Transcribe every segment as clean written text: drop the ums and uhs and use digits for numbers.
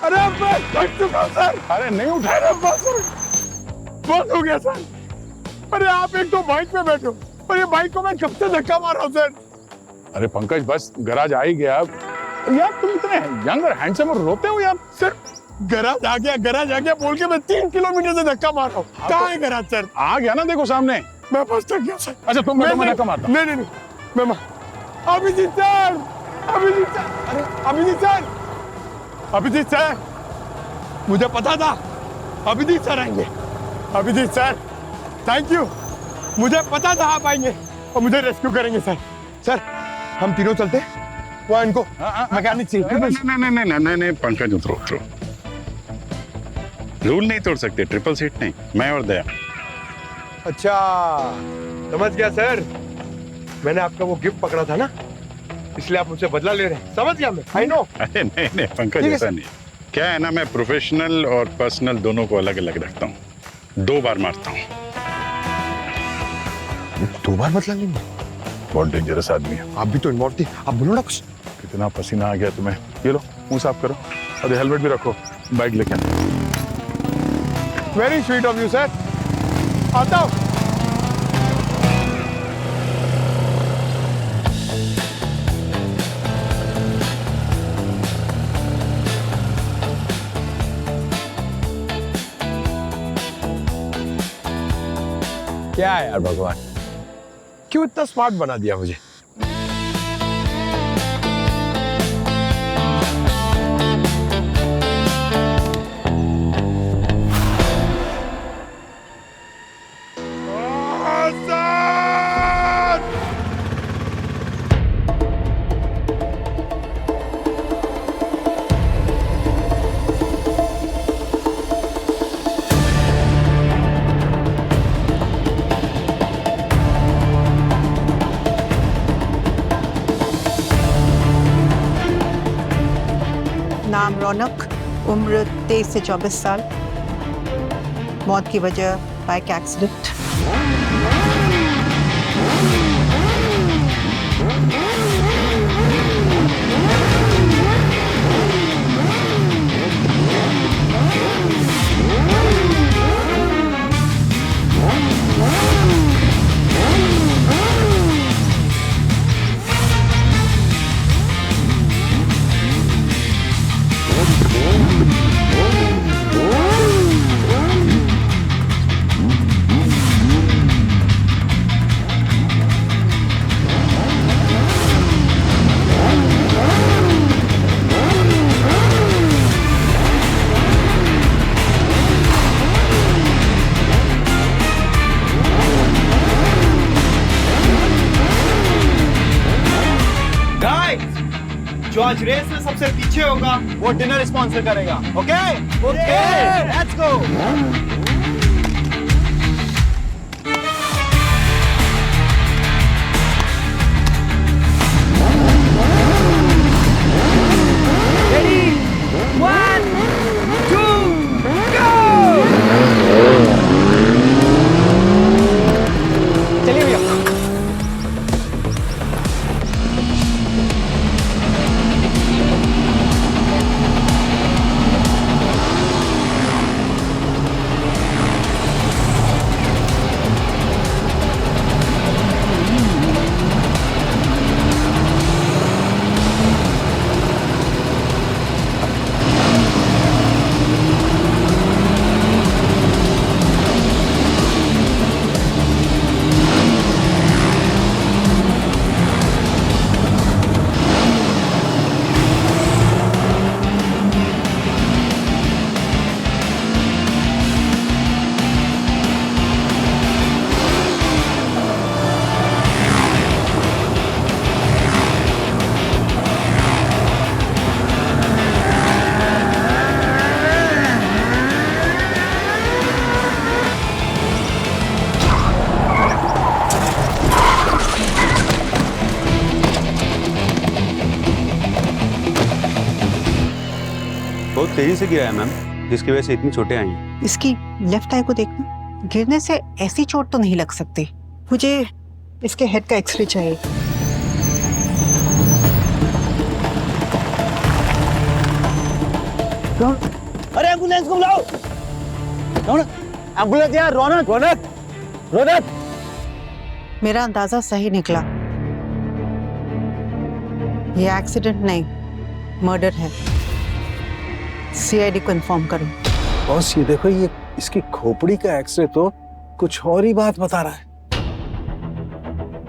अरे मैं थक चुका हूं सर। अरे नहीं उठा। अरे बस हो गया सर। अरे आप एक तो बाइक पे बैठो और ये बाइक को मैं कब से धक्का मार रहा हूँ सर। अरे पंकज बस गराज आ ही गया। यार तुम इतने यंग और हैंडसम और रोते हो यार। सर गराज आ गया बोल के मैं 3 किलोमीटर से धक्का मार रहा हूँ। कहाँ है गराज सर? आ गया ना, देखो सामने। मैं फंस तक गया सर। अच्छा तुम बैठो, मैं धक्का मारता हूं। नहीं मैं अभिजीत सर, अरे अभिजीत सर मुझे पता था अभिजीत सर आएंगे। अभिजीत सर थैंक यू, मुझे पता था आप आएंगे और मुझे रेस्क्यू करेंगे सर। सर हम तीनों चलते वो इनको मैकेनिक से। नहीं पंकज उतरो। रूल नहीं तोड़ सकते, ट्रिपल सीट नहीं, मैं और दया। अच्छा समझ गया सर, मैंने आपका वो गिफ्ट पकड़ा था ना, इसलिए आप मुझसे बदला ले रहे हैं। समझ गया मैं, आई नो। अरे नहीं पंकज ऐसा नहीं। क्या है ना, मैं प्रोफेशनल और पर्सनल दोनों को अलग अलग रखता हूँ। 2 बार मारता हूँ। 2 बार बदला लेंगे? बहुत डेंजरस आदमी है। आप भी तो इन्वॉल्व थे, आप बोलो ना कुछ। कितना पसीना आ गया तुम्हें। ये लो मुंह साफ करो और हेलमेट भी रखो, बाइक लेके। Very sweet of you sir. आता हूँ। क्या है यार भगवान, क्यों इतना स्मार्ट बना दिया मुझे? नाम रौनक, उम्र 23 से 24 साल, मौत की वजह बाइक एक्सीडेंट। जो आज रेस में सबसे पीछे होगा वो डिनर स्पॉन्सर करेगा। Okay let's go. रेडी 1 2 गो। चलिए भैया। बहुत तेजी से गिरा है मैम, जिसकी वजह से इतनी चोटें आई हैं। इसकी लेफ्ट आई को देखना, गिरने से ऐसी चोट तो नहीं लग सकती। मुझे इसके हेड का एक्सरे चाहिए। अरे एम्बुलेंस को बुलाओ। एम्बुलेंस यार। रौनक रौनक रौनक। मेरा अंदाजा सही निकला, ये एक्सीडेंट नहीं मर्डर है। सीआईडी को इन्फॉर्म करो। बॉस ये देखो, ये इसकी खोपड़ी का एक्सरे तो कुछ और ही बात बता रहा है।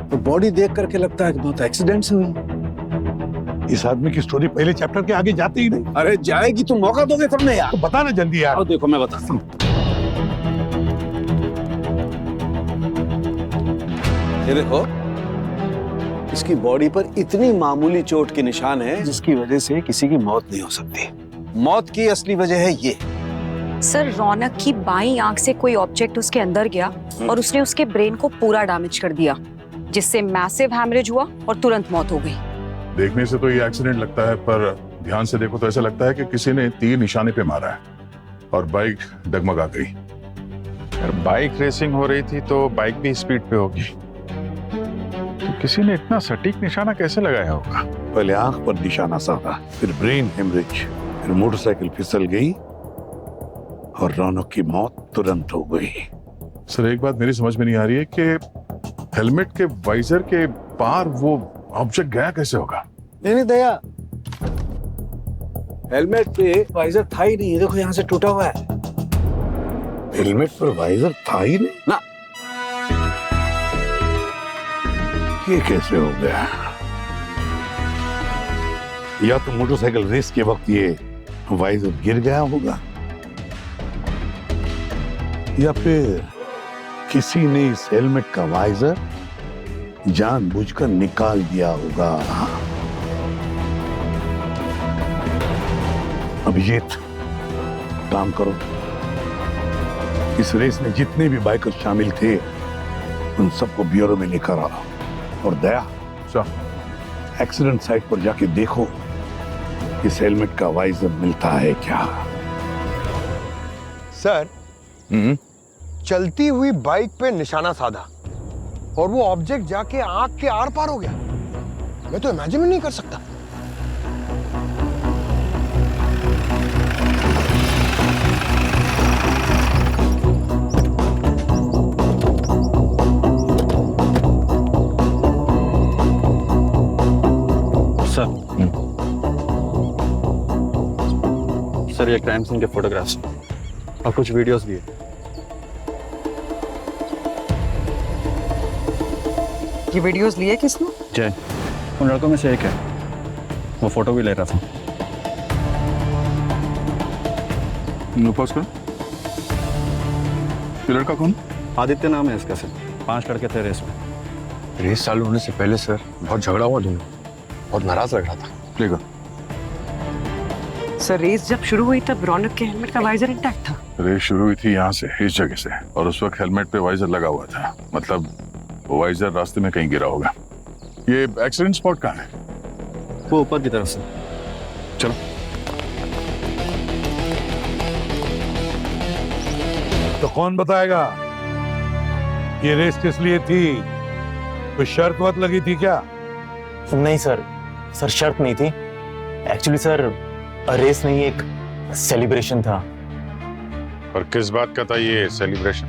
तो बॉडी देख करके लगता है कि बहुत एक्सीडेंट से हुई। इस आदमी की स्टोरी पहले चैप्टर के आगे जाती ही नहीं। अरे जाएगी, तुम मौका दोगे तब नहीं यार। तो बता ना जल्दी यार। आओ देखो मैं बताता हूँ। ये देखो, इसकी बॉडी पर इतनी मामूली चोट के निशान है जिसकी वजह से किसी की मौत नहीं हो सकती। मौत की असली वजह है ये। सर, रौनक की बाईं आंख से कोई ऑब्जेक्ट उसके अंदर गया और उसने उसके ब्रेन को पूरा डैमेज कर दिया, जिससे मैसिव हैमरेज हुआ और तुरंत मौत हो गई। देखने से तो ये एक्सीडेंट लगता है, पर ध्यान से देखो तो ऐसा लगता है कि किसी ने तीर निशाने पे मारा है और बाइक डगमगा गई। यार बाइक रेसिंग हो रही थी तो बाइक भी स्पीड पे होगी, तो किसी ने इतना सटीक निशाना कैसे लगाया होगा? पहले आंख पर निशाना साधा, फिर ब्रेन हेमरेज, फिर मोटरसाइकिल फिसल गई और रौनक की मौत तुरंत हो गई। सर एक बात मेरी समझ में नहीं आ रही है कि हेलमेट के वाइजर के पार वो ऑब्जेक्ट गया कैसे होगा? नहीं दया, हेलमेट पे वाइजर था ही नहीं। देखो यहाँ से टूटा हुआ है। हेलमेट पर वाइजर था ही नहीं ना। ये कैसे हो गया? या तो मोटरसाइकिल रेस के वक्त ये वाइजर गिर गया होगा, या फिर किसी ने इस हेलमेट का वाइजर जानबूझकर निकाल दिया होगा। अभिजीत, काम करो, इस रेस में जितने भी बाइकर शामिल थे उन सबको ब्यूरो में लेकर आओ। और दया, एक्सीडेंट साइट पर जाके देखो इस हेलमेट का वाइजर मिलता है क्या। सर, चलती हुई बाइक पे निशाना साधा और वो ऑब्जेक्ट जाके आंख के आर पार हो गया। मैं तो इमेजिन भी नहीं कर सकता। सर ये क्राइम सीन के फोटोग्राफ्स और कुछ वीडियोस भी है। ये वीडियोस लिए किसने? जय, उन लड़कों में से एक है, वो फोटो भी ले रहा था। पॉज करो। ये लड़का कौन? आदित्य नाम है इसका सर। 5 लड़के थे रेस में। रेस चालू होने से पहले सर बहुत झगड़ा हुआ दोनों, बहुत नाराज लग रहा था। लेगा सर, रेस जब शुरू हुई तब रौनक के हेलमेट का वाइजर इंटैक्ट था। रेस शुरू हुई थी यहाँ से, इस जगह से, और उस वक्त हेलमेट पे वाइजर लगा हुआ था। मतलब वो वाइजर रास्ते में कहीं गिरा होगा। ये एक्सीडेंट स्पॉट कहाँ है? वो ऊपर की तरफ से। चलो। तो कौन बताएगा ये रेस किस लिए थी? कोई शर्त वत लगी थी क्या? नहीं सर, शर्त नहीं थी। एक्चुअली सर रेस नहीं, एक सेलिब्रेशन था। और किस बात का था ये सेलिब्रेशन?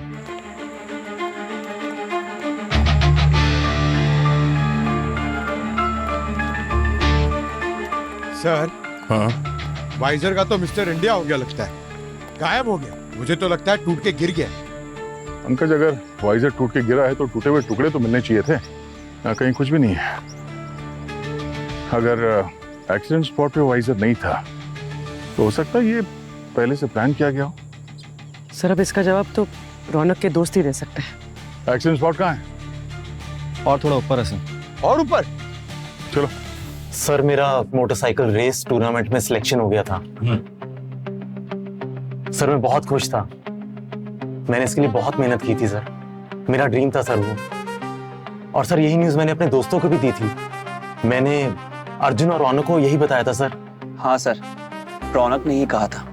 सर, हाँ, वाइजर का तो मिस्टर इंडिया हो गया लगता है, गायब हो गया। मुझे तो लगता है टूट के गिर गया। पंकज, अगर वाइजर टूट के गिरा है तो टूटे हुए टुकड़े तो मिलने चाहिए थे, कहीं कुछ भी नहीं है। अगर एक्सीडेंट स्पॉट पे वाइजर नहीं था तो हो सकता है ये पहले से प्लान किया गया हो। सर, अब इसका जवाब तो रौनक के दोस्त ही दे सकते हैं। एक्सीडेंट स्पॉट कहाँ है? और थोड़ा ऊपर है सर। और ऊपर? चलो। सर मेरा मोटरसाइकिल रेस टूर्नामेंट में सिलेक्शन हो गया था। सर मैं बहुत खुश था, मैंने इसके लिए बहुत मेहनत की थी सर। मेरा ड्रीम था सर वो। और सर यही न्यूज़ मैंने अपने दोस्तों को भी दी थी। मैंने अर्जुन और रौनक को यही बताया था सर। हाँ सर, रौनक ने ही कहा था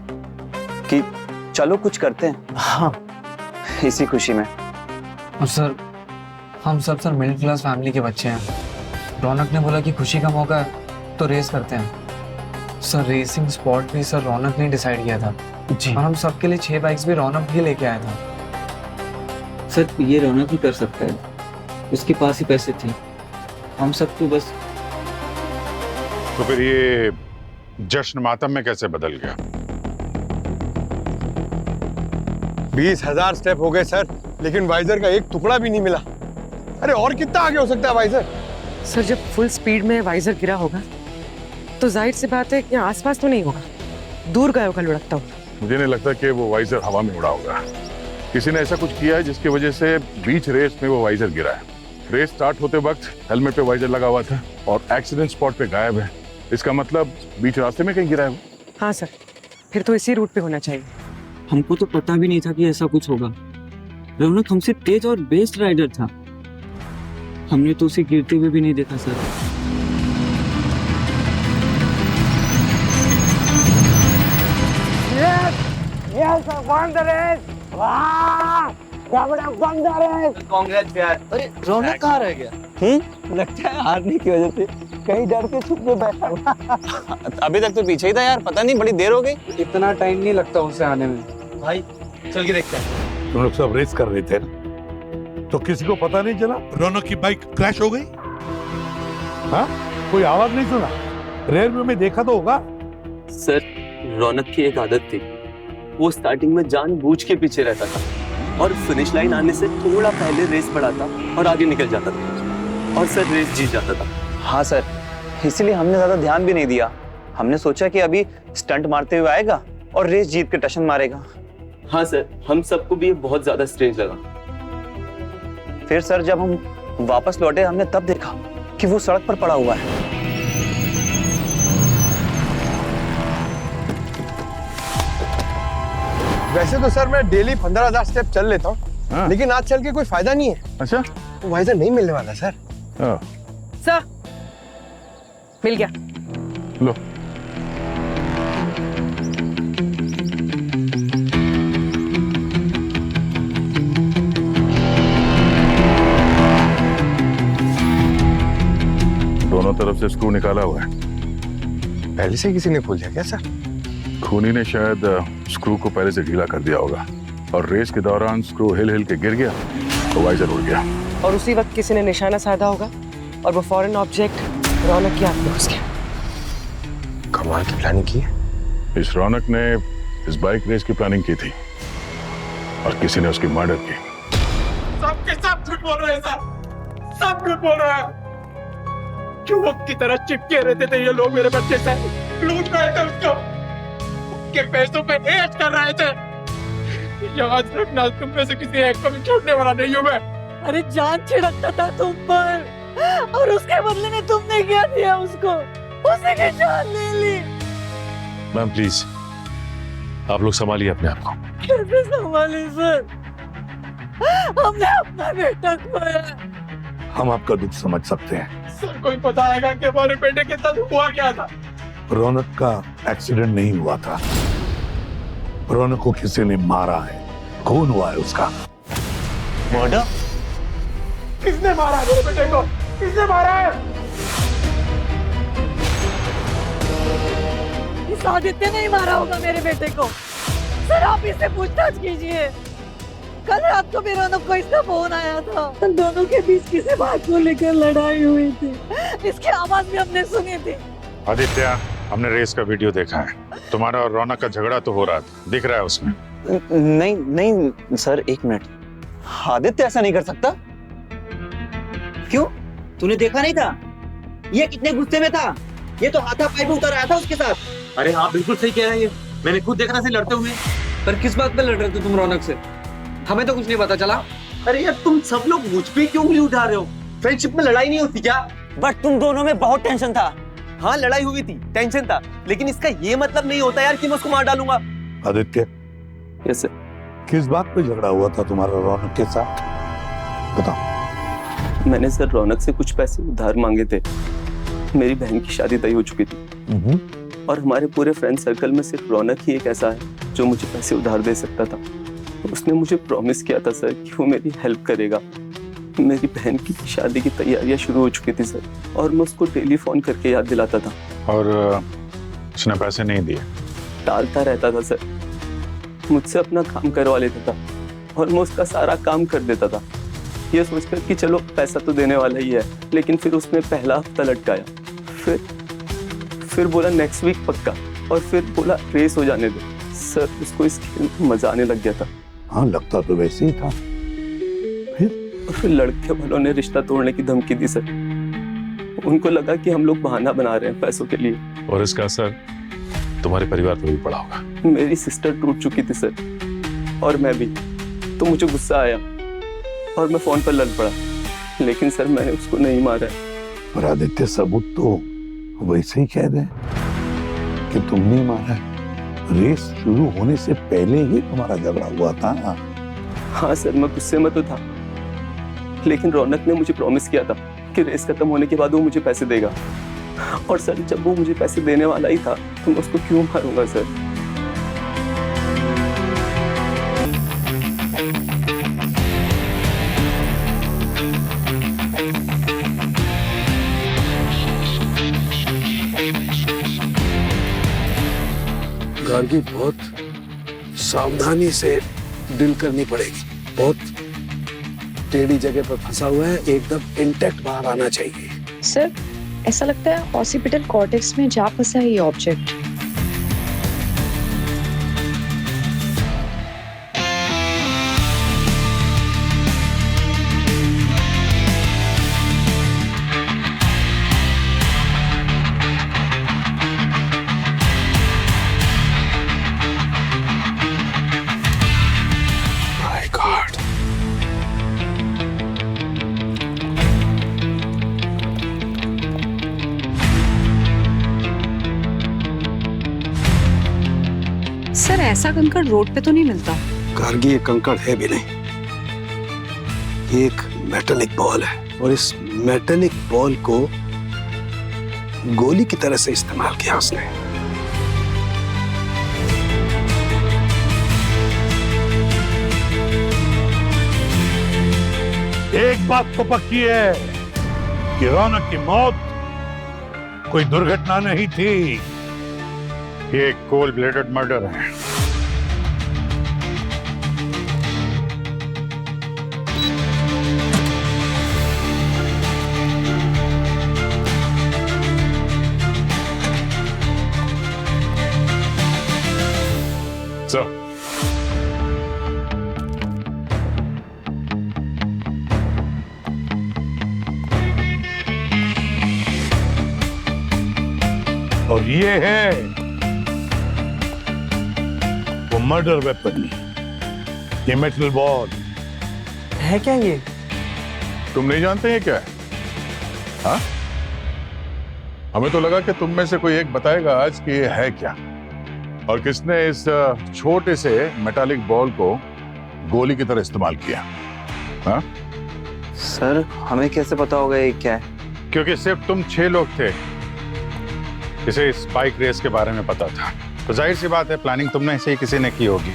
कि चलो कुछ करते हैं। हाँ, इसी खुशी में। और सर हम सब सर मिडिल क्लास फैमिली के बच्चे हैं। रौनक ने बोला कि खुशी का मौका है तो रेस करते हैं। सर रेसिंग स्पॉट भी सर रौनक ने डिसाइड किया था जी। और हम सबके लिए 6 बाइक्स भी रौनक ही लेके आया था। सर ये रौनक ही कर सकता है, उसके पास ही पैसे थे, हम सब तो बस। तो फिर ये जश्न मातम में कैसे बदल गया? 20,000 स्टेप हो गए सर, लेकिन वाइजर का एक टुकड़ा भी नहीं मिला। अरे और कितना आगे हो सकता है वाइजर? सर जब फुल स्पीड में वाइजर गिरा होगा तो जाहिर सी बात है कि यहाँ आसपास तो नहीं होगा, दूर गया होगा लुढ़कता हुआ। मुझे नहीं लगता कि वो वाइजर हवा में उड़ा होगा। किसी ने ऐसा कुछ किया है जिसकी वजह से बीच रेस में वो वाइजर गिरा है। रेस स्टार्ट होते वक्त हेलमेट पे वाइजर लगा हुआ था और एक्सीडेंट स्पॉट पे गायब है। इसका मतलब बीच रास्ते में कहीं गिरा है वो। हाँ सर, फिर तो इसी रूट पे होना चाहिए। हमको तो पता भी नहीं था कि ऐसा कुछ होगा। रौनक हमसे तेज और बेस्ट राइडर था, हमने तो उसे गिरते हुए भी नहीं देखा सर। कांग्रेस यार। अरे रौनक कहाँ रह गया? लगता है हारने की वजह से कहीं डर के छुप के बैठा हुआ। अभी तक तो पीछे ही था यार, पता नहीं बड़ी देर हो गई। इतना टाइम नहीं लगता उसे आने में। भाई चल के देखते हैं। तुम लोग सब रेस कर रहे थे ना, तो किसी को पता नहीं चला रौनक की बाइक क्रैश हो गई? हाँ, कोई आवाज नहीं सुना? रेयर व्यू में देखा तो होगा। सर रौनक की एक आदत थी, वो स्टार्टिंग में जानबूझ के पीछे रहता था और फिनिश लाइन आने से थोड़ा पहले रेस बढ़ाता और आगे निकल जाता था और सर रेस जीत जाता था। हाँ सर, इसीलिए हमने ज्यादा ध्यान भी नहीं दिया। हमने सोचा कि अभी स्टंट मारते हुए आएगा और रेस जीत के टशन मारेगा। हाँ सर, हम सबको भी ये बहुत ज्यादा स्ट्रेंज लगा। फिर सर जब हम वापस लौटे हमने तब देखा कि वो सड़क पर पड़ा हुआ है। वैसे तो सर मैं डेली 15,000 स्टेप चल लेता हूँ, हाँ। लेकिन आज चल के कोई फायदा नहीं है। अच्छा, वो वाइजर नहीं मिलने वाला सर। हाँ। सर मिल गया। लो दोनों तरफ से स्क्रू निकाला हुआ है। पहले से किसी ने खोल दिया क्या सर? खूनी ने शायद स्क्रू को पहले से ढीला कर दिया होगा और रेस के दौरान स्क्रू हिल हिल के गिर गया तो वाइजर उड़ गया। और उसी वक्त किसी ने निशाना साधा होगा और वो फॉरेन ऑब्जेक्ट रौनक की आंख में घुस गया। कमाल की प्लानिंग की है। इस रौनक ने इस बाइक रेस की प्लानिंग की थी और किसी ने उसकी मर्डर की। सबके सब झूठ बोल रहे हैं सर, सब झूठ बोल रहे हैं। चुवक की तरह चिपके रहते थे ये लोग मेरे बच्चे से, लूट रहे थे उसको, के पैसों पे ऐश कर रहे थे। याद रखना, तुम में से किसी एक को भी छोड़ने वाला नहीं हूँ मैं। अरे जान छिड़कता था तुम पर और उसके बदले में तुमने क्या दिया उसको? उसने की जान ले ली। मैम प्लीज आप लोग संभालिए अपने आप को। कैसे संभाले सर? हमने अपना बेटा खोया। हम आपका दुख समझ सकते हैं। सर कोई बताएगा कि हमारे बेटे के साथ हुआ क्या था? रौनक का एक्सीडेंट नहीं हुआ था, रौनक को किसी ने मारा है, खून हुआ है उसका। मर्डर? किसने मारा है मेरे बेटे को? किसने मारा है? इस आदित्य ने ही मारा होगा मेरे बेटे को। सर आप इससे पूछताछ कीजिए। कल रात को भी रौनक को इसका फोन आया था, दोनों के बीच किसी बात को लेकर लड़ाई हुई थी, इसकी आवाज भी हमने सुनी थी। आदित्य, हमने रेस का वीडियो देखा है, तुम्हारा और रौनक का झगड़ा तो हो रहा था, दिख रहा है उसमें। नहीं नहीं सर, एक मिनट, आदित्य ऐसा नहीं कर सकता। क्यों? तूने देखा नहीं था? ये कितने गुस्से में था, ये तो हाथापाई पे उतर आया था उसके साथ। अरे हाँ बिल्कुल सही कह रहा है ये, मैंने खुद देखा था लड़ते हुए। पर किस बात पे लड़ रहे थे तुम रौनक से? हमें तो कुछ नहीं पता चला। अरे यार तुम सब लोग मुझ पे क्यों उंगली उठा रहे हो? फ्रेंडशिप में लड़ाई नहीं होती क्या? बट तुम दोनों में बहुत टेंशन था। हाँ लड़ाई हुई थी, टेंशन था, लेकिन इसका ये मतलब नहीं होता यार कि मैं उसको मार डालूंगा। Aditya, yes sir. किस बात पे झगड़ा हुआ था तुम्हारा रौनक के साथ, बताओ। मैंने सर रौनक से कुछ पैसे उधार मांगे थे। मेरी बहन की शादी तय हो चुकी थी और हमारे पूरे फ्रेंड सर्कल में सिर्फ रौनक ही एक ऐसा है जो मुझे पैसे उधार दे सकता था। उसने मुझे प्रॉमिस किया था सर कि वो मेरी हेल्प करेगा। मेरी बहन की शादी की तैयारियां शुरू हो चुकी थी सर, और मैं उसको डेली फोन करके याद दिलाता था। और उसने पैसे नहीं दिए। टालता रहता था सर, मुझसे अपना काम करवा लेता था और मैं उसका सारा काम कर देता था, ये सोचकर कि चलो पैसा तो देने वाला ही है। लेकिन फिर उसने पहला हफ्ता लटकाया, फिर बोला नेक्स्ट वीक पक्का, और फिर बोला रेस हो जाने दो। सर उसको इस खेल में मजा आने लग गया था। हाँ, लगता तो वैसे ही था। फिर लड़के वालों ने रिश्ता तोड़ने की धमकी दी सर। उनको लगा कि हम लोग बहाना बना रहे हैं पैसों के लिए। और इसका असर तुम्हारे परिवार पर भी पड़ा होगा। मेरी सिस्टर टूट चुकी थी सर, और मैं भी। तो मुझे गुस्सा आया और मैं फोन पर लड़ पड़ा, लेकिन सर मैंने उसको नहीं मारा। पर आदित्य, सबूत तो वैसे ही कह रहे हैं कि तुमने मारा है। रेस शुरू होने से पहले ही तुम्हारा झगड़ा हुआ था। हाँ सर, मैं गुस्से में तो था, लेकिन रौनक ने मुझे प्रॉमिस किया था कि रेस खत्म होने के बाद वो मुझे पैसे देगा। और सर जब वो मुझे पैसे देने वाला ही था तो मैं उसको क्यों मारूंगा सर? गार्गी, बहुत सावधानी से डील करनी पड़ेगी। बहुत टेढ़ी जगह पर फंसा हुआ है, एकदम इंटैक्ट बाहर आना चाहिए। सर ऐसा लगता है ऑसिपिटल कॉर्टेक्स में जा फंसा है ये ऑब्जेक्ट। My God. सर ऐसा कंकड़ रोड पे तो नहीं मिलता। गार्गी, ये कंकड़ है भी नहीं, ये एक मेटेलिक बॉल है, और इस मेटेलिक बॉल को गोली की तरह से इस्तेमाल किया उसने। एक बात तो पक्की है कि रौनक की मौत कोई दुर्घटना नहीं थी, ये कोल्ड ब्लेडेड मर्डर है। सर, और ये है वो मर्डर वेपन, ये मेटल बॉल है। क्या ये? तुम नहीं जानते हैं क्या है? हाँ, हमें तो लगा कि तुम में से कोई एक बताएगा आज कि ये है क्या, और किसने इस छोटे से मेटालिक बॉल को गोली की तरह इस्तेमाल किया। हाँ सर हमें कैसे पता होगा ये क्या है? क्योंकि सिर्फ तुम 6 लोग थे जिसे इस बाइक रेस के बारे में पता था, तो जाहिर सी बात है प्लानिंग तुमने से ही किसी ने की होगी।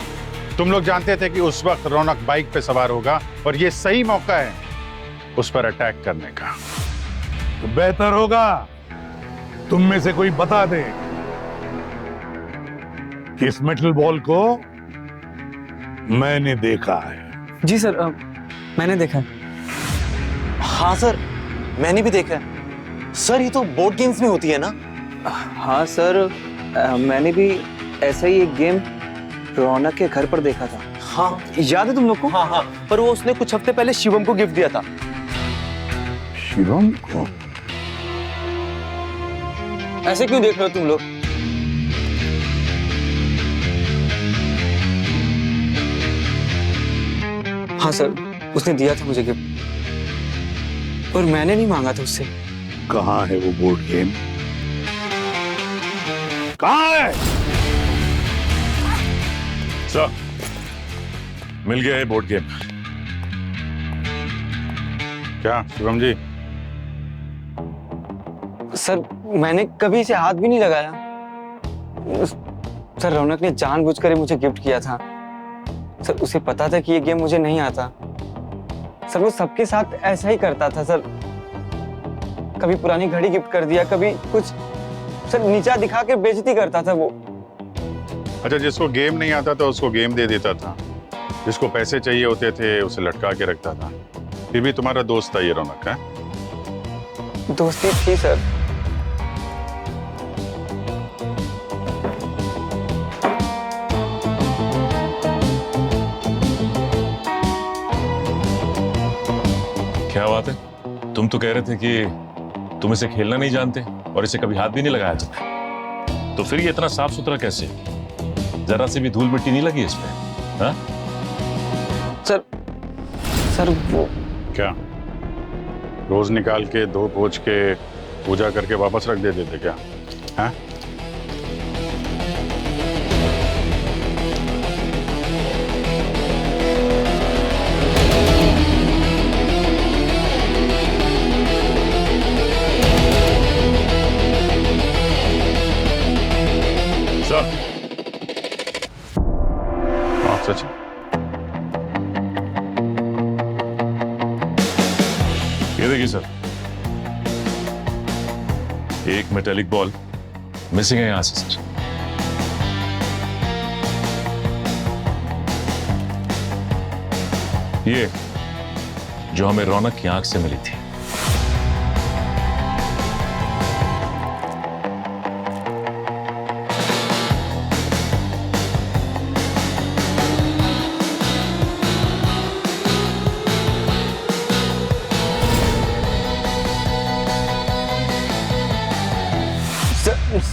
तुम लोग जानते थे कि उस वक्त रौनक बाइक पे सवार होगा और ये सही मौका है उस पर अटैक करने का। तो बेहतर होगा तुम में से कोई बता दे कि इस मेटल बॉल को मैंने देखा है। जी सर, मैंने देखा। हाँ सर, मैंने भी देखा है। सर ये तो बोर्ड गेम्स में होती है ना? हाँ सर, मैंने भी ऐसा ही एक गेम रौनक के घर पर देखा था। हाँ याद है तुम लोग को? हाँ हाँ, पर वो उसने कुछ हफ्ते पहले शिवम को गिफ्ट दिया था। शिवम को? ऐसे क्यों देख रहे हो तुम लोग? हाँ सर, उसने दिया था मुझे गिफ्ट, और मैंने नहीं मांगा था उससे। कहाँ है वो बोर्ड गेम? कहाँ है? सर, मिल गया है बोर्ड गेम। क्या शिवम जी? सर मैंने कभी इसे हाथ भी नहीं लगाया। सर रौनक ने जानबूझकर मुझे गिफ्ट किया था। सर उसे पता था कि ये गेम मुझे नहीं आता। सर वो सबके साथ ऐसा ही करता था सर। कभी पुरानी घड़ी गिफ्ट कर दिया, कभी कुछ। सर नीचा दिखा के बेइज्जती करता था वो। अच्छा, जिसको गेम नहीं आता था उसको गेम दे देता था, जिसको पैसे चाहिए होते थे उसे लटका के रखता था। फिर भी तुम्हारा दोस्त था ये रौनक है? दोस्ती थी सर। क्या बात है, तुम तो कह रहे थे कि तुम इसे खेलना नहीं जानते और इसे कभी हाथ भी नहीं लगाया तुमने, तो फिर ये इतना साफ सुथरा कैसे? जरा से भी धूल मिट्टी नहीं लगी इसमें? हाँ? सर वो क्या रोज निकाल के धो पोंछ के पूजा करके वापस रख देते थे क्या? हाँ? सर, हाँ सच। ये देखिए सर, एक मेटेलिक बॉल मिसिंग है यहां से सर। ये जो हमें रौनक की आंख से मिली थी।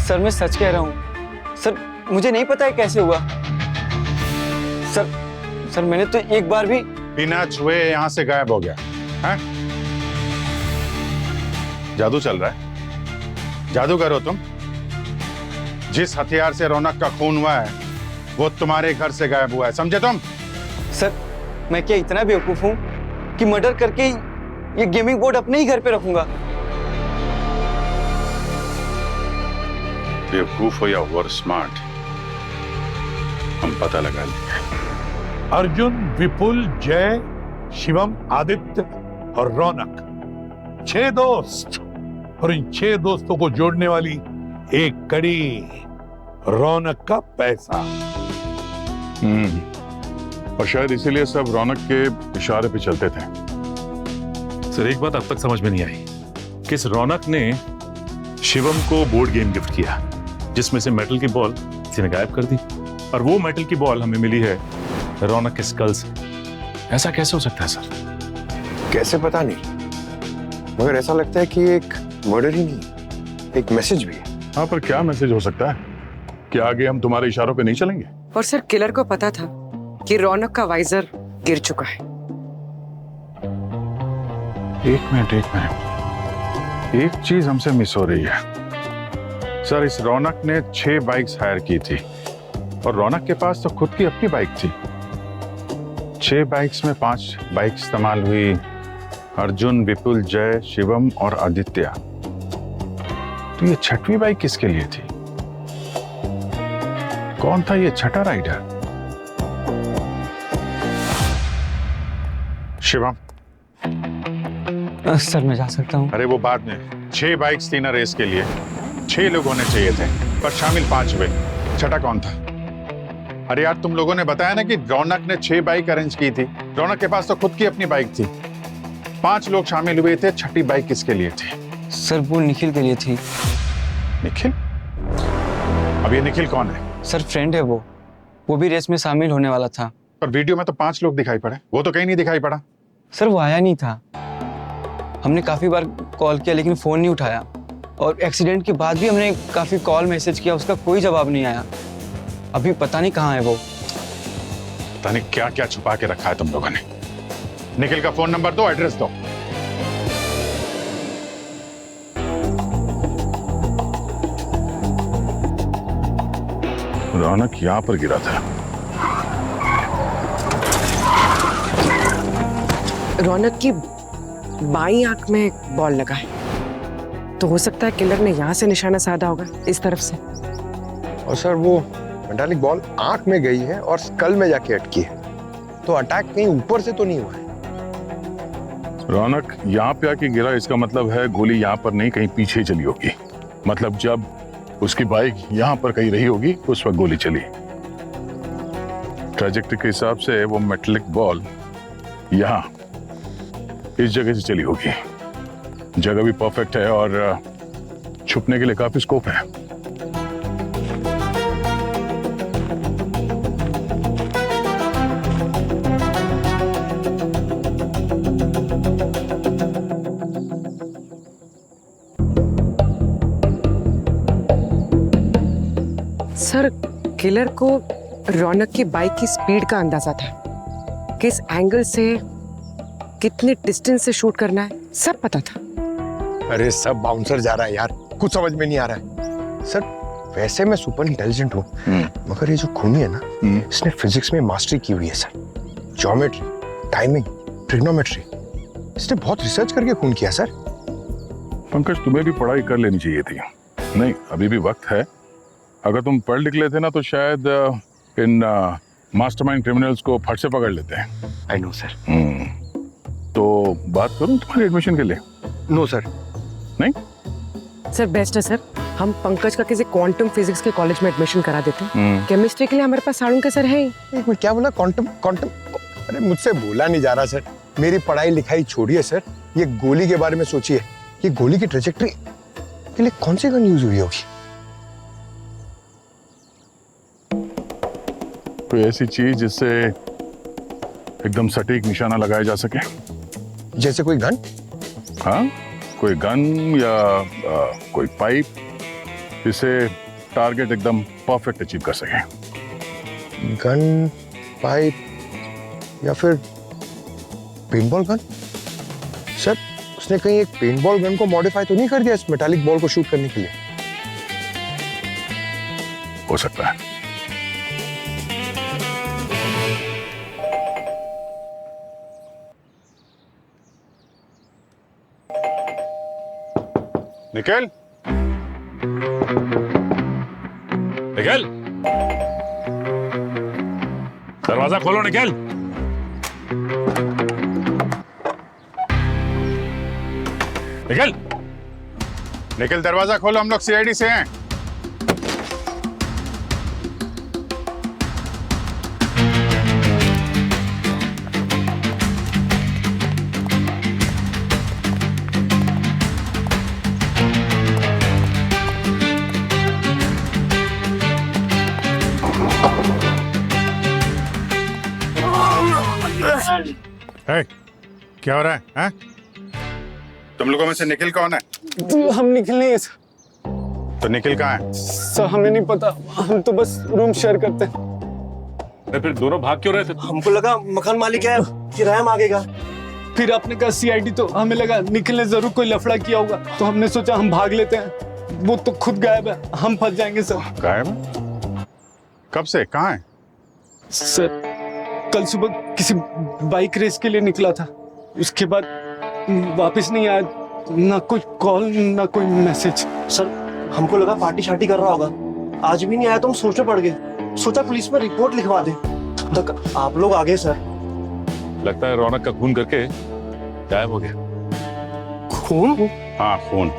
सर मैं सच कह रहा हूँ सर, मुझे नहीं पता है कैसे हुआ। सर मैंने तो एक बार भी बिना छुए यहां से गायब हो गया है? जादू चल रहा है? जादू करो तुम? जिस हथियार से रौनक का खून हुआ है वो तुम्हारे घर से गायब हुआ है, समझे तुम? सर मैं क्या इतना बेवकूफ हूँ कि मर्डर करके ये गेमिंग बोर्ड अपने ही घर पे रखूंगा? बेवकूफ हो या ओवर स्मार्ट, हम पता लगा लेंगे। अर्जुन, विपुल, जय, शिवम, आदित्य और रौनक, 6 दोस्त, और इन 6 दोस्तों को जोड़ने वाली एक कड़ी, रौनक का पैसा। और शायद इसीलिए सब रौनक के इशारे पे चलते थे। सर एक बात अब तक समझ में नहीं आई, किस रौनक ने शिवम को बोर्ड गेम गिफ्ट किया जिसमें से मेटल की बॉल किसी ने गायब कर दी, और वो मेटल की बॉल हमें मिली है रौनक के स्कल से। ऐसा कैसे हो सकता है सर? कैसे पता नहीं, मगर ऐसा लगता है कि एक मर्डर ही नहीं, एक मैसेज भी है। हाँ, पर क्या मैसेज हो सकता है कि आगे हम तुम्हारे इशारों पे नहीं चलेंगे? और सर किलर को पता था कि रौनक का वाइजर गिर चुका है। एक मिनट, एक चीज हमसे मिस हो रही है सर। इस रौनक ने 6 बाइक्स हायर की थी और रौनक के पास तो खुद की अपनी बाइक थी। 6 बाइक्स में 5 बाइक इस्तेमाल हुई, अर्जुन, विपुल, जय, शिवम और आदित्य। तो ये 6वीं बाइक किसके लिए थी? कौन था ये 6ठा राइडर? शिवम, सर मैं जा सकता हूँ? अरे वो बाद में। 6 बाइक्स थी ना रेस के लिए, 6 लोग होने चाहिए थे पर शामिल 5 हुए। 6ठा कौन था? अरे यार, तुम लोगों ने बताया ना कि रौनक ने 6 बाइक अरेंज की थी। रौनक के पास तो खुद की अपनी बाइक थी। 5 लोग शामिल हुए थे। 6ठी बाइक किसके लिए थी? सर वो निखिल के लिए थी। निखिल? अब ये निखिल कौन है? सर फ्रेंड है वो भी रेस में शामिल होने वाला था। पर वीडियो में तो 5 लोग दिखाई पड़े, वो तो कहीं नहीं दिखाई पड़ा। सर वो आया नहीं था, हमने काफी बार कॉल किया लेकिन फोन नहीं उठाया, और एक्सीडेंट के बाद भी हमने काफी कॉल मैसेज किया, उसका कोई जवाब नहीं आया। अभी पता नहीं कहाँ है वो। पता नहीं क्या क्या छुपा के रखा है तुम लोगों ने। निखिल का फोन नंबर दो, एड्रेस दो। रौनक यहां पर गिरा था। रौनक की बाईं आंख में बॉल लगा है, तो हो सकता है किलर ने यहाँ से निशाना साधा होगा, इस तरफ से। और सर वो मेटालिक बॉल आंख में गई है और स्कल में जाके अटकी है, तो अटैक कहीं ऊपर से तो नहीं हुआ है। रौनक यहाँ पे आके गिरा, इसका मतलब है गोली यहाँ पर नहीं कहीं पीछे चली होगी। मतलब जब उसकी बाइक यहां पर कहीं रही होगी, उस वक्त गोली चली। ट्रैजेक्टरी के हिसाब से वो मेटलिक बॉल यहां इस जगह से चली होगी। जगह भी परफेक्ट है और छुपने के लिए काफी स्कोप है। सर, किलर को रौनक की बाइक की स्पीड का अंदाजा था, किस एंगल से कितने डिस्टेंस से शूट करना है, सब पता था। अरे सब बाउंसर जा रहा है यार, कुछ समझ में नहीं आ रहा है। सर वैसे मैं सुपर इंटेलिजेंट हूँ, मगर ये जो खूनी है ना, इसने फिजिक्स में मास्टरी की हुई है सर। ज्योमेट्री, टाइमिंग, ट्रिग्नोमेट्री, इसने बहुत रिसर्च करके खून किया सर। पंकज, तुम्हें भी पढ़ाई कर लेनी चाहिए थी। नहीं, अभी भी वक्त है। अगर तुम पढ़ लिख लेते ना तो शायद इन मास्टरमाइंड क्रिमिनल्स को फट से पकड़ लेते हैं। I know sir. तो बात करूं तुम्हारे एडमिशन के लिए? No sir. नहीं सर बेस्ट है सर, हम पंकज का किसी क्वांटम फिजिक्स के कॉलेज में एडमिशन करा देते हैं। केमिस्ट्री के लिए हमारे पास साड़ू का सर है ही। एक मिनट, क्या बोला? Quantum quantum? अरे मुझसे बोला नहीं जा रहा सर। मेरी पढ़ाई लिखाई छोड़िए सर, ये गोली के बारे में सोचिए। ये गोली की ट्रेजेक्टरी के लिए कौन सी गन यूज हुई होगी? कोई ऐसी चीज जिससे एकदम सटीक निशाना लगाया जा सके। जैसे कोई गन? हाँ, कोई गन या कोई पाइप, जिससे टारगेट एकदम परफेक्ट अचीव कर सके। गन, पाइप या फिर पेंटबॉल गन? सर उसने कहीं एक पेंटबॉल गन को मॉडिफाई तो नहीं कर दिया इस मेटालिक बॉल को शूट करने के लिए? हो सकता है। निकल निकल, दरवाजा खोलो। निकल। निकल निकल, दरवाजा खोलो, हम लोग सीआईडी से हैं। है, क्या हो रहा है? तुम लोगों में से निखिल कौन है? हम निखिल नहीं है सर। तो निखिल कहाँ है? सर हमें नहीं पता, हम तो बस रूम शेयर करते हैं। अरे फिर दोनों भाग क्यों रहे थे? हमको लगा मकान मालिक है, किराया मांगेगा। फिर आपने कहा सीआईडी, तो हमें लगा निखिल ने जरूर कोई लफड़ा किया होगा, तो हमने सोचा हम भाग लेते हैं। वो तो खुद गायब है, हम फंस जाएंगे सर। गायब है? कब से? कहाँ है? सर कल सुबह किसी बाइक रेस के लिए निकला था, उसके बाद वापस नहीं आया, ना कोई कॉल ना कोई मैसेज। सर हमको लगा पार्टी शार्टी कर रहा होगा, आज भी नहीं आया तो हम सोचे पड़ गए। सोचा पुलिस में रिपोर्ट लिखवा दे, तक आप लोग आ गए सर। लगता है रौनक का खून करके गायब हो गया। खून? हाँ खून।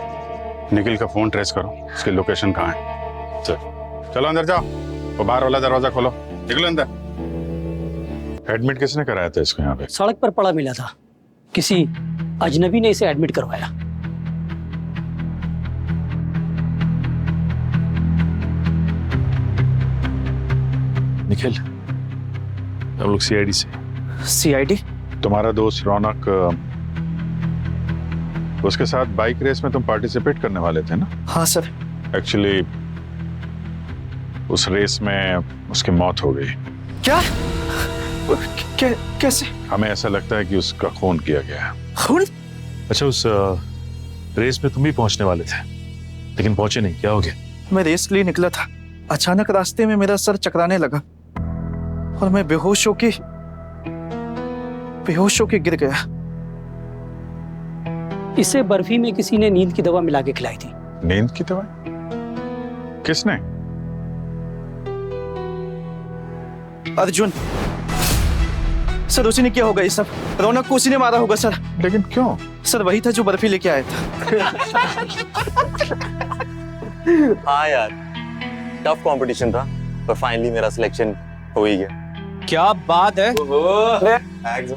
निखिल का फोन ट्रेस करो, उसकी लोकेशन कहाँ है। चलो अंदर जाओ, वो बाहर वाला दरवाजा खोलो, निकलो अंदर। एडमिट किसने कराया था इसको यहाँ पे? सड़क पर पड़ा मिला था, किसी अजनबी ने इसे एडमिट करवाया। निखिल, हम लोग सीआईडी से। सीआईडी? तुम्हारा दोस्त रौनक, उसके साथ बाइक रेस में तुम पार्टिसिपेट करने वाले थे ना? हाँ सर। एक्चुअली उस रेस में उसकी मौत हो गई। क्या? कैसे? हमें ऐसा लगता है कि उसका खून किया गया है। खून? अच्छा, उस रेस में तुम भी पहुंचने वाले थे लेकिन पहुंचे नहीं, क्या हो गया? मैं रेस के लिए निकला था, अचानक रास्ते में मेरा सर चकराने लगा और मैं बेहोश होके गिर गया। इसे बर्फी में किसी ने नींद की दवा मिला के खिलाई थी। नींद की दवा? किसने? अर्जुन सर, उसी ने किया होगा ये सब। रौनक को उसी ने मारा होगा सर। लेकिन क्यों? सर वही था जो बर्फी लेके आया था। हाँ यार, टफ कंपटीशन था पर फाइनली मेरा सिलेक्शन हो ही गया। क्या बात है,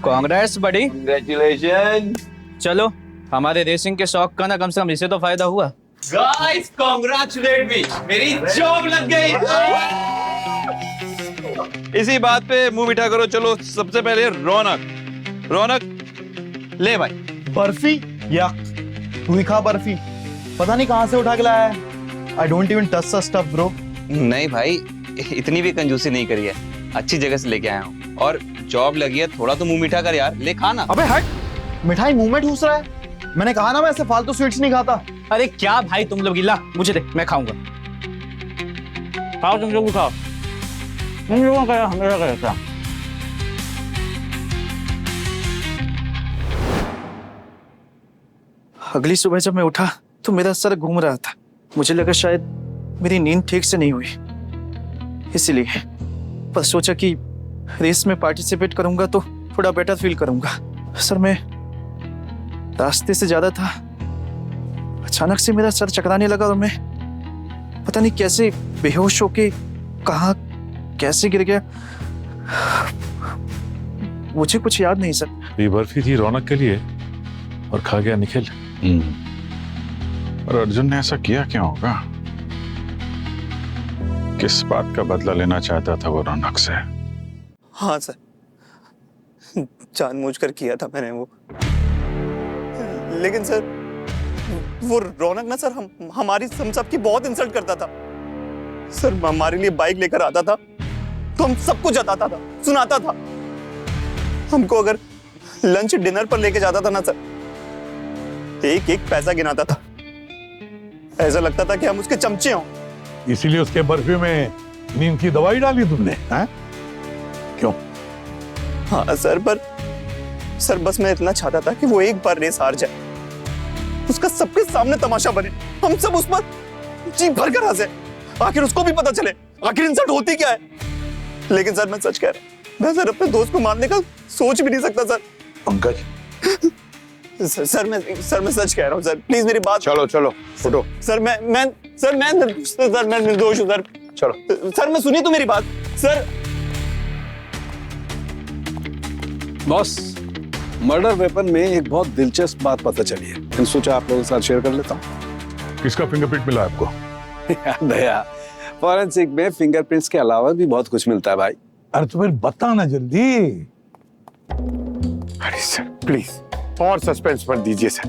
कांग्रेस बड़ी, कंग्रेचुलेशन। चलो हमारे रेसिंग के शौक का ना कम से कम इसे तो फायदा हुआ। गाइस कांग्रेचुलेट मी, मेरी जॉब लग गई। इसी बात पे मुंह मीठा करो। चलो सबसे पहले रौनक ले भाई बर्फी। या तू ही खा बर्फी, पता नहीं कहां से उठा के लाया है। I don't even touch the stuff bro. नहीं भाई, इतनी भी कंजूसी नहीं करी है, अच्छी जगह से लेके आया हूँ और जॉब लगी है, थोड़ा तो मुंह मीठा कर यार, ले खाना। अबे हट, मिठाई मुंह में ठूस रहा है। मैंने कहा ना मैं ऐसे फालतू स्वीट्स नहीं खाता। अरे क्या भाई तुम लोग, गिला मुझे दे, मैं खाऊंगा। खाओ तुम लोग भी खाओ। तुम लोगों का हमेशा का रहता। अगली सुबह जब मैं उठा तो मेरा सर घूम रहा था। मुझे लगा शायद मेरी नींद ठीक से नहीं हुई, इसलिए बस सोचा कि रेस में पार्टिसिपेट करूंगा तो थोड़ा बेटर फील करूंगा। सर मैं रास्ते से ज्यादा था, अचानक से मेरा सर चकराने लगा और मैं पता नहीं कैसे बेहोश होके कहाँ कैसे गिर गया, मुझे कुछ याद नहीं सर। ये बर्फी थी रौनक के लिए और खा गया निखिल। और अर्जुन ने ऐसा किया क्यों होगा? किस बात का बदला लेना चाहता था वो रौनक से? हाँ सर, जानबूझकर किया था मैंने वो। लेकिन सर वो रौनक ना सर हमारी हम सबकी बहुत इंसल्ट करता था सर। हमारे लिए बाइक लेकर आता था तो हम सबको जताता था, सुनाता था। हमको अगर लंच डिनर पर लेके जाता था ना सर, एक एक पैसा गिनाता था। ऐसा लगता था कि हम उसके चमचे हों। इसीलिए उसके बर्फी में नींद की दवाई डाली तुमने, हैं? क्यों? हाँ सर, पर सर बस मैं इतना चाहता था कि वो एक बार रेस हार जाए, उसका सबके सामने तमाशा बने, हम सब उस पर जी भर कर हंसे, आखिर उसको भी पता चले आखिर इंसल्ट होती क्या है। लेकिन सर मैं सच कह रहा हूं, मैं सर अपने दोस्त को मारने का सोच भी नहीं सकता सर। पंकज सर मैं सच कह रहा हूँ सर, प्लीज मेरी बात। चलो चलो फुटो। सर मैं निर्दोष हूँ सर। चलो सर मैं सुनिए तो मेरी बात सर। बॉस, मर्डर वेपन में एक बहुत दिलचस्प बात पता चली है, मैंने सोचा आप लोगों के साथ शेयर कर लेता हूँ। किसका फिंगरप्रिंट मिला आपको? दया, फॉरेंसिक में फिंगरप्रिंट्स के अलावा भी बहुत कुछ मिलता है भाई। अरे तो फिर बता ना जल्दी। अरे सर प्लीज और सस्पेंस मत दीजिए सर।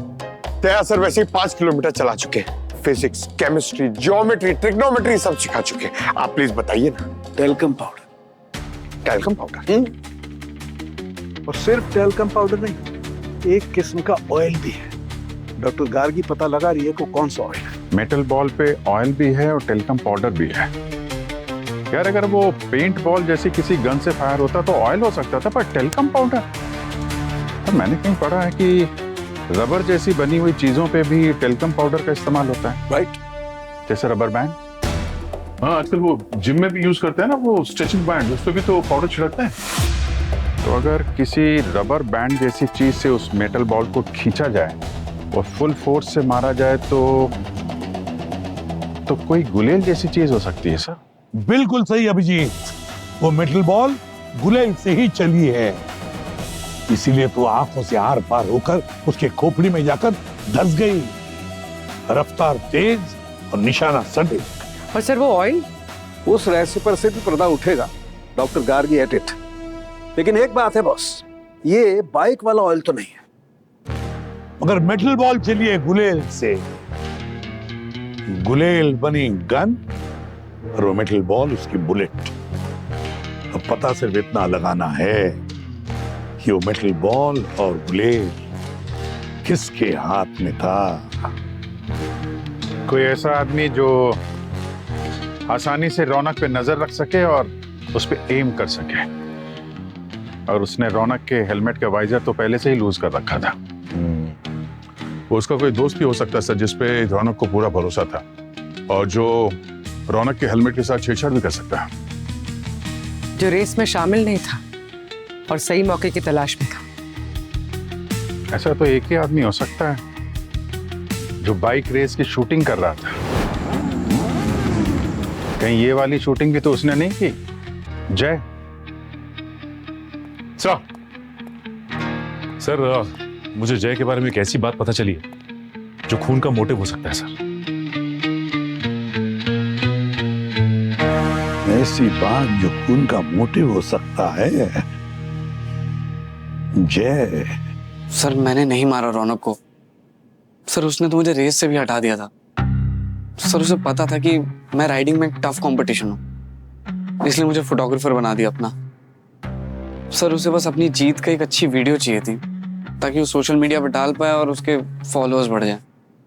दया सर वैसे ही 5 किलोमीटर चला चुके हैं, फिजिक्स, केमिस्ट्री, ज्योमेट्री, ट्रिग्नोमेट्री सब सिखा चुके हैं। आप प्लीज बताइए ना। Talcum powder. Talcum powder? और सिर्फ टेल्कम पाउडर नहीं, एक किस्म का ऑयल भी है। डॉक्टर गार्गी पता लगा रही है को कौन सा ऑयल है। मेटल बॉल पे ऑयल भी है और टेल्कम पाउडर भी है। यार अगर वो पेंट बॉल जैसी किसी गन से फायर होता तो ऑयल हो सकता था, पर टेल्कम पाउडर? तो मैंने कहीं पढ़ा है कि रबर जैसी बनी हुई चीजों पे भी टेल्कम पाउडर का इस्तेमाल होता है, राइट? जैसे रबर बैंड। हाँ आजकल वो जिम में भी यूज करते हैं ना, वो स्ट्रेचिंग बैंड, उस पर भी तो पाउडर छिड़कते हैं। तो अगर किसी रबर बैंड जैसी चीज से उस मेटल बॉल को खींचा जाए और फुल फोर्स से मारा जाए तो कोई गुलेल जैसी चीज हो सकती है सर। बिल्कुल सही अभिजीत, वो मेटल बॉल गुलेल से ही चली है, इसीलिए तो आंखों से आर पार होकर उसके खोपड़ी में जाकर धंस गई। रफ्तार तेज और निशाना सटीक। और सर वो ऑयल? उस रहस्य पर से भी पर्दा उठेगा, डॉक्टर गार्गी एट इट। लेकिन एक बात है बॉस, ये बाइक वाला ऑयल तो नहीं है। मगर मेटल बॉल चलिए गुलेल से, गुलेल बनी गन और वो मेटल बॉल उसकी बुलेट। अब पता सिर्फ इतना लगाना है कि वो मेटल बॉल और गुलेल किसके हाथ में था। कोई ऐसा आदमी जो आसानी से रौनक पे नजर रख सके और उस पे एम कर सके। और उसने रौनक के हेलमेट का वाइजर तो पहले से ही लूज कर रखा था। वो उसका कोई दोस्त भी हो सकता है सर, जिसपे रौनक को पूरा भरोसा था और जो रौनक के हेलमेट के साथ छेड़छाड़ भी कर सकता है। जो रेस में शामिल नहीं था और सही मौके की तलाश में था। ऐसा तो एक ही आदमी हो सकता है जो बाइक रेस की शूटिंग कर रहा था। कहीं ये वाली शूटिंग भी तो उसने नहीं की? जय सर मुझे जय के बारे में एक ऐसी बात पता चली है जो खून का मोटिव हो सकता है सर। ऐसी बात जो खून का मोटिव हो सकता है? जय सर मैंने नहीं मारा रौनक को। सर उसने तो मुझे रेस से भी हटा दिया था। सर उसे पता था कि मैं राइडिंग में एक टफ कंपटीशन हूँ, इसलिए मुझे फोटोग्राफर बना दिया अपना। सर उसे बस अपनी जीत का एक अच्छी वीडियो चाहिए थी ताकि वो सोशल मीडिया पर डाल पाए और उसके फॉलोअर्स बढ़ जाए।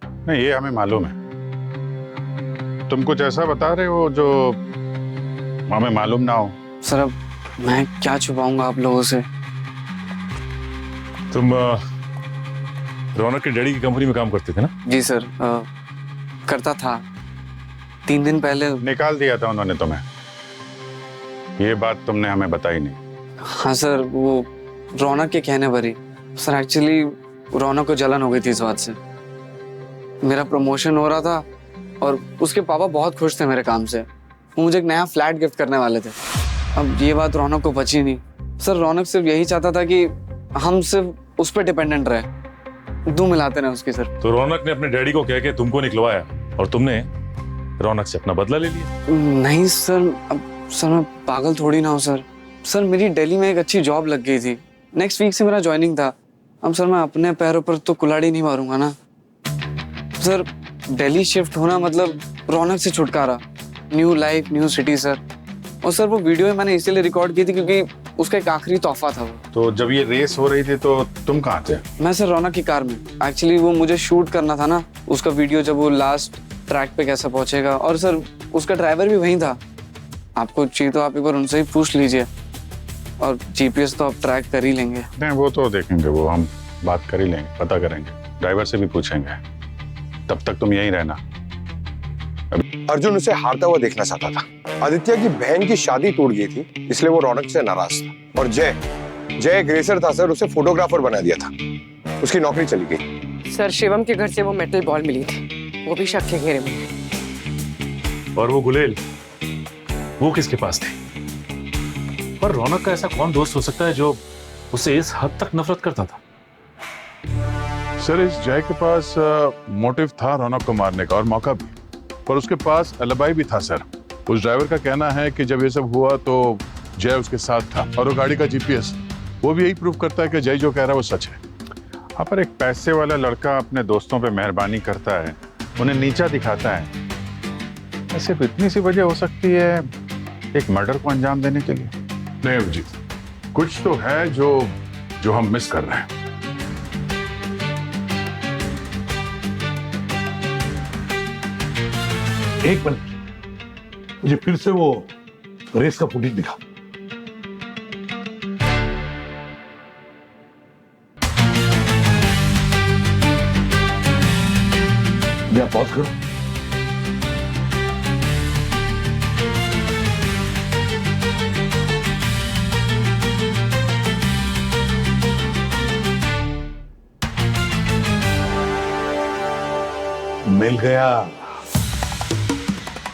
नहीं, ये हमें मालूम है। तुम कुछ ऐसा बता रहे हो जो हमें मालूम ना हो। सर अब मैं क्या छुपाऊंगा आप लोगों से। तुम रौनक के डैडी की कंपनी में काम करते थे ना? जी सर, करता था। 3 दिन पहले निकाल दिया था उन्होंने तुम्हें। ये बात तुमने हमें बताई नहीं। हाँ सर, वो रौनक के कहने पर ही। सर एक्चुअली रौनक को जलन हो गई थी इस बात से। मेरा प्रमोशन हो रहा था और उसके पापा बहुत खुश थे मेरे काम से। वो मुझे एक नया फ्लैट गिफ्ट करने वाले थे। अब ये बात रौनक को बची नहीं। सर रौनक सिर्फ यही चाहता था कि हम सिर्फ उस पर डिपेंडेंट रहे, दूं मिलाते रहे उसकी। सर तो रौनक ने अपने डैडी को कह के तुमको निकलवाया और तुमने रौनक से अपना बदला ले लिया? नहीं सर, अब सर मैं पागल थोड़ी ना हूँ सर। सर मेरी दिल्ली में एक अच्छी जॉब लग गई थी, नेक्स्ट वीक से मेरा ज्वाइनिंग था। अब सर मैं अपने पैरों पर तो कुल्हाड़ी नहीं मारूंगा ना सर। दिल्ली शिफ्ट होना मतलब रौनक से छुटकारा, new life, new city sir. और सर वो वीडियो मैंने इसीलिए रिकॉर्ड की थी क्योंकि उसका एक आखिरी तोहफा था वो। तो जब ये रेस हो रही थी तो तुम कहाँ थे? मैं सर रौनक की कार में। एक्चुअली वो मुझे शूट करना था ना उसका वीडियो, जब वो लास्ट ट्रैक पे कैसे पहुंचेगा। और सर उसका ड्राइवर भी वहीं था। आपको चाहिए तो आप एक बार उनसे ही पूछ लीजिए। और जीपीएस तो आप ट्रैक कर ही लेंगे। नहीं, वो तो देखेंगे, वो हम बात कर ही लेंगे, पता करेंगे, ड्राइवर से भी पूछेंगे। तब तक तुम यहीं रहना। अर्जुन उसे हारता हुआ देखना चाहता था। आदित्य की बहन की शादी टूट गई थी, इसलिए वो रौनक से नाराज था। और जय एक रेसर था सर, उसे फोटोग्राफर बना दिया था। उसकी नौकरी चली गई। सर शिवम के घर से वो मेटल बॉल मिली थी, वो भी शक के घेरे में। और वो गुलेल, वो किसके पास थे? पर रौनक का ऐसा कौन दोस्त हो सकता है जो उसे इस हद तक नफरत करता था? सर इस जय के पास मोटिव था रौनक को मारने का और मौका भी, पर उसके पास अलिबाई भी था सर। उस ड्राइवर का कहना है कि जब ये सब हुआ तो जय उसके साथ था और वो गाड़ी का जीपीएस वो भी यही प्रूव करता है कि जय जो कह रहा है वो सच है। हाँ, पर एक पैसे वाला लड़का अपने दोस्तों पे मेहरबानी करता है, उन्हें नीचा दिखाता है, सिर्फ इतनी सी वजह हो सकती है एक मर्डर को अंजाम देने के लिए? नहीं अभिजीत, कुछ तो है जो हम मिस कर रहे हैं। एक मिनट, मुझे फिर से वो रेस का फुटेज दिखा। या पॉज करो। मिल गया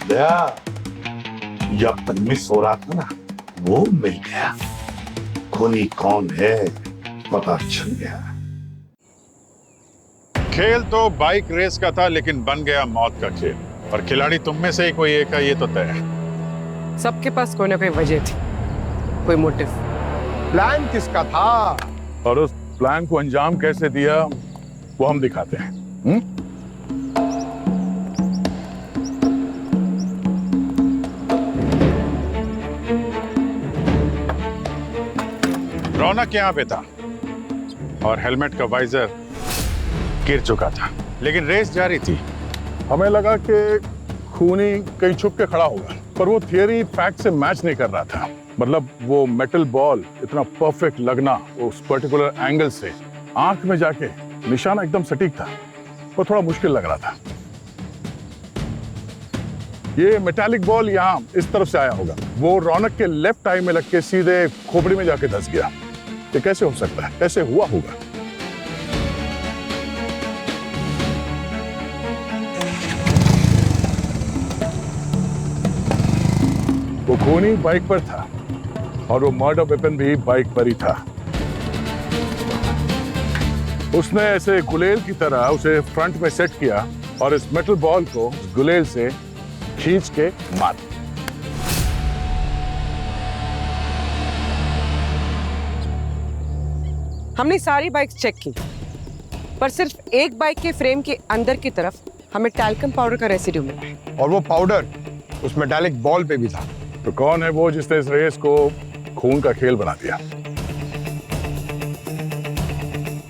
दया, जब तक मिस हो रहा था ना वो मिल गया। खूनी कौन है पता चल गया। खेल तो बाइक रेस का था, लेकिन बन गया मौत का खेल। और खिलाड़ी तुम में से ही कोई एक है, ये तो तय है। सबके पास कोई ना कोई वजह थी, कोई मोटिव। प्लान किसका था और उस प्लान को अंजाम कैसे दिया वो हम दिखाते हैं। रौनक यहाँ पे था और हेलमेट का वाइजर गिर चुका था, लेकिन रेस जारी थी। हमें लगा कि खूनी कहीं छुप के खड़ा होगा, पर वो थियरी फैक्ट से मैच नहीं कर रहा था। मतलब वो मेटल बॉल इतना परफेक्ट लगना उस पर्टिकुलर एंगल से आंख में जाके निशाना एकदम सटीक था, वो थोड़ा मुश्किल लग रहा था। ये मेटालिक बॉल यहाँ इस तरफ से आया होगा, वो रौनक के लेफ्ट आई में लग के सीधे खोपड़ी में जाके धंस गया। ये कैसे हो सकता है? कैसे हुआ होगा? खूनी बाइक पर था और वो मर्डर वेपन भी बाइक पर ही था। उसने ऐसे गुलेल की तरह उसे फ्रंट में सेट किया और इस मेटल बॉल को गुलेल से खींच के मार। हमने सारी बाइक्स चेक की, पर सिर्फ एक बाइक के फ्रेम के अंदर की तरफ हमें टैल्कम पाउडर का रेसिड्यू मिला। और वो पाउडर उस मेटालिक बॉल पे भी था। तो कौन है वो जिसने इस रेस को खून का खेल बना दिया?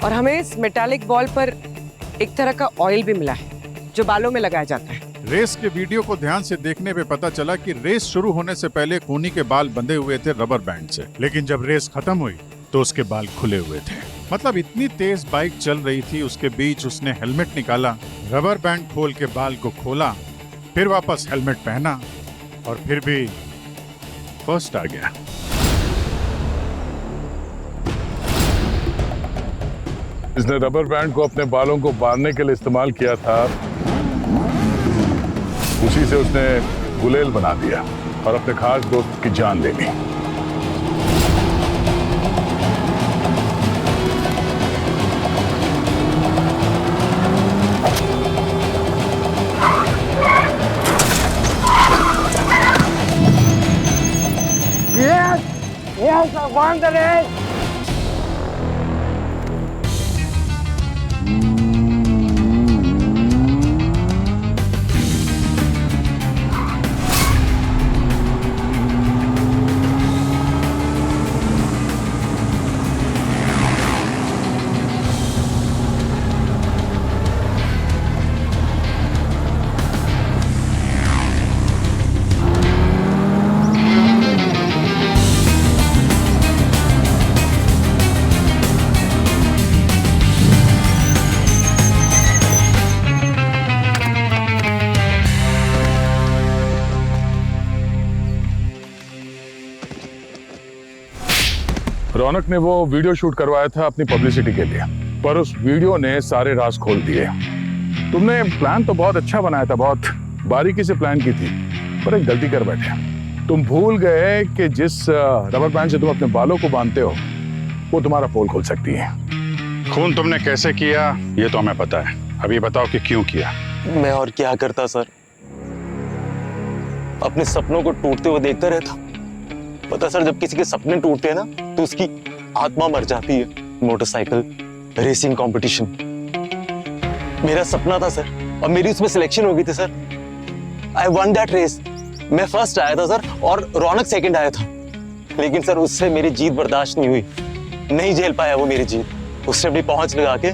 और हमें इस मेटालिक बॉल पर एक तरह का ऑयल भी मिला है जो बालों में लगाया जाता है। रेस के वीडियो को ध्यान से देखने पे पता चला कि रेस शुरू होने से पहले खूनी के बाल बंधे हुए थे रबर बैंड से, लेकिन जब रेस खत्म हुई तो उसके बाल खुले हुए थे। मतलब इतनी तेज बाइक चल रही थी, उसके बीच उसने हेलमेट निकाला, रबर बैंड खोल के बाल को खोला, फिर वापस हेलमेट पहना और फिर भी फर्स्ट आ गया। इसने रबर बैंड को अपने बालों को बांधने के लिए इस्तेमाल किया था, उसी से उसने गुलेल बना दिया और अपने खास दोस्त की जान ले ली। Yes, I won the race. रौनक ने वो वीडियो शूट करवाया था अपनी पब्लिसिटी के लिए, पर उस वीडियो ने सारे राज खोल दिए। तुमने प्लान तो बहुत अच्छा बनाया था, बहुत बारीकी से प्लान की थी, पर एक गलती कर बैठे। तुम भूल गए कि जिस रबर बैंड से तुम अपने बालों को बांधते हो वो तुम्हारा पोल खोल सकती है। खून तुमने कैसे किया ये तो हमें पता है, अभी बताओ कि क्यों किया। मैं और क्या करता सर, अपने सपनों को टूटते हुए देखता रहता। पता सर, जब किसी के सपने टूटते हैं ना तो उसकी आत्मा मर जाती है। मोटरसाइकिल रेसिंग कंपटीशन मेरा सपना था सर, और मेरी उसमें सिलेक्शन हो गई थी sir. I won that race. मैं फर्स्ट आया था सर और रौनक सेकंड आया था, लेकिन सर उससे मेरी जीत बर्दाश्त नहीं हुई, नहीं झेल पाया वो मेरी जीत। उसने अपनी पहुंच लगा के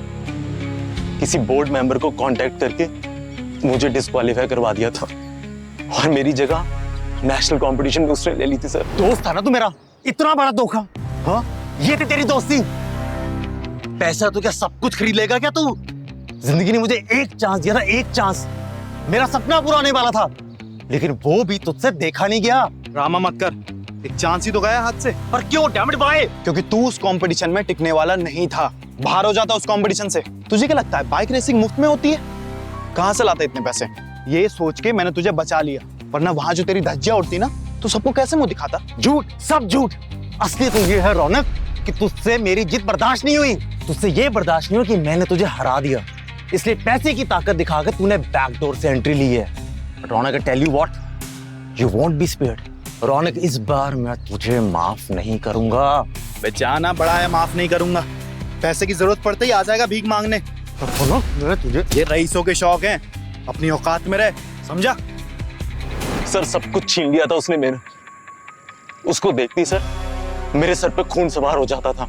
किसी बोर्ड मेंबर को कांटेक्ट करके मुझे डिस्क्वालीफाई करवा दिया था, और मेरी जगह नेशनल कंपटीशन में उसने ले ली थी सर। दोस्त था ना तू मेरा, इतना बड़ा धोखा। हाँ, ये थी तेरी दोस्ती। पैसा तो क्या सब कुछ खरीद लेगा क्या तू? जिंदगी ने मुझे एक चांस दिया था, एक चांस। मेरा सपना पूरा होने वाला था, लेकिन वो भी तुझसे देखा नहीं गया। ड्रामा मत कर, एक चांस ही तो गया हाथ से। पर क्यों डैम इट व्हाई? क्योंकि तू उस कंपटीशन में टिकने वाला नहीं था, बाहर हो जाता उस कंपटीशन से। तुझे क्या लगता है बाइक रेसिंग मुफ्त में होती है? कहां से लाते इतने पैसे? ये सोच के मैंने तुझे बचा लिया, वरना वहां जो तेरी धज्जियां उड़ती ना तो सबको कैसे मुंह दिखाता? झूठ, सब झूठ। असली तो ये है रौनक कि तुझसे मेरी जीत बर्दाश्त नहीं हुई। तुझसे ये बर्दाश्त नहीं हुआ कि मैंने तुझे हरा दिया, इसलिए पैसे की ताकत दिखाकर तूने बैकडोर से एंट्री ली है। Raunak, I tell you what, you won't be spared. Raunak, इस बार मैं तुझे माफ नहीं करूंगा। बेचाना बड़ा है, माफ नहीं करूंगा। पैसे की जरूरत पड़ते ही आ जाएगा भीख मांगने। मैं तुझे, ये रईसों के शौक हैं, अपनी औकात में रह, समझा? सर, सब कुछ छीन लिया था उसने मेरा। उसको देखती सर मेरे सर पे खून सवार हो जाता था,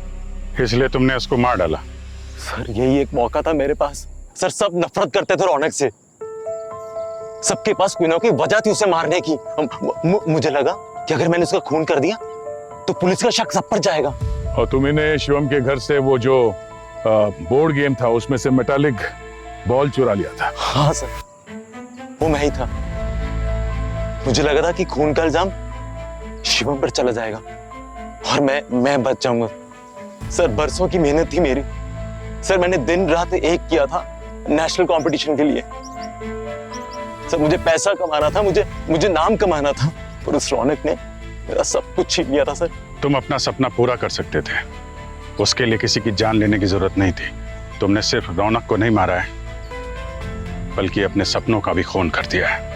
इसलिए तुमने उसको मार डाला। सर, यही एक मौका था मेरे पास। सर, सब नफरत करते थे रौनक से, सबके पास कोई ना कोई वजह थी उसे मारने की। मुझे लगा कि अगर मैंने उसका खून कर दिया तो पुलिस का शक सब पर जाएगा। और तुमने शिवम के घर से वो जो बोर्ड गेम था उसमें से मेटालिक बॉल चुरा लिया था। हाँ सर, वो मैं ही था। मुझे लगा था कि खून का इल्जाम शिवम पर चला जाएगा और मैं बच जाऊंगा। सर, बरसों की मेहनत थी मेरी। सर, मैंने दिन रात एक किया था नेशनल कंपटीशन के लिए। सर, मुझे पैसा कमाना था, मुझे नाम कमाना था, पर उस रौनक ने मेरा सब कुछ छीन लिया था सर। तुम अपना सपना पूरा कर सकते थे, उसके लिए किसी की जान लेने की जरूरत नहीं थी। तुमने सिर्फ रौनक को नहीं मारा है, बल्कि अपने सपनों का भी खून कर दिया है।